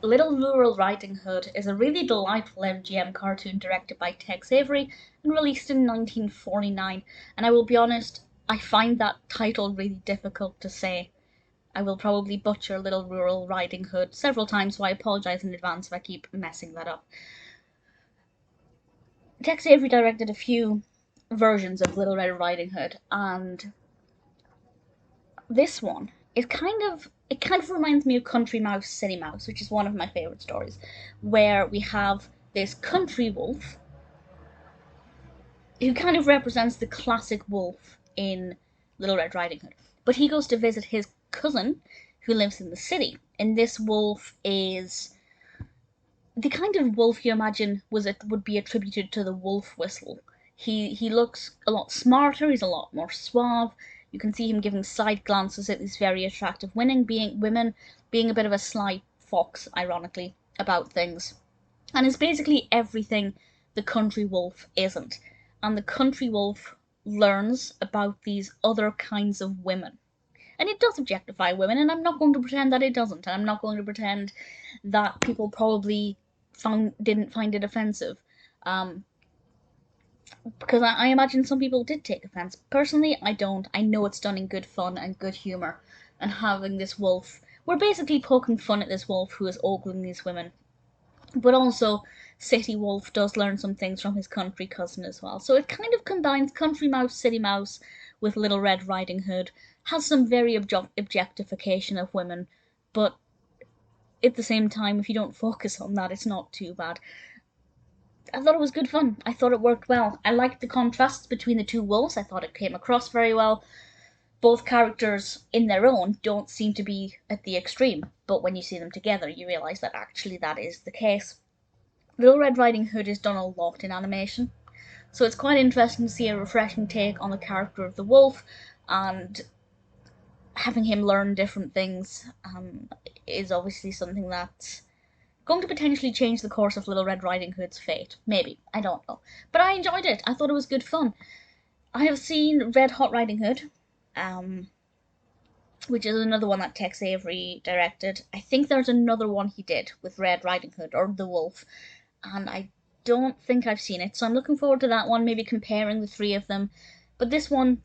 Little Rural Riding Hood is a really delightful MGM cartoon directed by Tex Avery and released in 1949. And I will be honest, I find that title really difficult to say. I will probably butcher Little Rural Riding Hood several times, so I apologise in advance if I keep messing that up. Tex Avery directed a few versions of Little Red Riding Hood, and this one is kind of reminds me of Country Mouse, City Mouse, which is one of my favourite stories, where we have this country wolf who kind of represents the classic wolf in Little Red Riding Hood. But he goes to visit his cousin who lives in the city, and this wolf is the kind of wolf you imagine would be attributed to the wolf whistle. He looks a lot smarter. He's a lot more suave. You can see him giving side glances at these very attractive women, being a bit of a sly fox, ironically, about things, and is basically everything the country wolf isn't. And the country wolf learns about these other kinds of women. And it does objectify women, and I'm not going to pretend that it doesn't. And I'm not going to pretend that people probably didn't find it offensive. Because I imagine some people did take offense. Personally, I don't. I know it's done in good fun and good humor. And having this wolf, we're basically poking fun at this wolf who is ogling these women. But also, City Wolf does learn some things from his country cousin as well. So it kind of combines Country Mouse, City Mouse with Little Red Riding Hood. Has some very objectification of women, but at the same time, if you don't focus on that, it's not too bad. I thought it was good fun. I thought it worked well. I liked the contrasts between the two wolves. I thought it came across very well. Both characters, in their own, don't seem to be at the extreme, but when you see them together, you realise that actually that is the case. Little Red Riding Hood is done a lot in animation, so it's quite interesting to see a refreshing take on the character of the wolf, and having him learn different things is obviously something that's going to potentially change the course of Little Red Riding Hood's fate. Maybe. I don't know. But I enjoyed it. I thought it was good fun. I have seen Red Hot Riding Hood, um, which is another one that Tex Avery directed. I think there's another one he did with Red Riding Hood, or The Wolf, and I don't think I've seen it, so I'm looking forward to that one, maybe comparing the three of them. But this one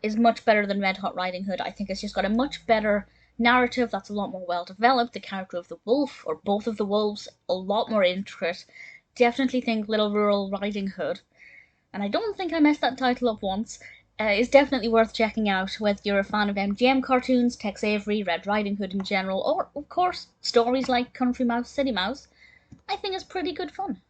is much better than Red Hot Riding Hood. I think it's just got a much better narrative that's a lot more well developed. The character of the wolf, or both of the wolves, a lot more intricate. Definitely think Little Rural Riding Hood, and I don't think I messed that title up once, is definitely worth checking out, whether you're a fan of MGM cartoons, Tex Avery, Red Riding Hood in general, or, of course, stories like Country Mouse, City Mouse. I think it's pretty good fun.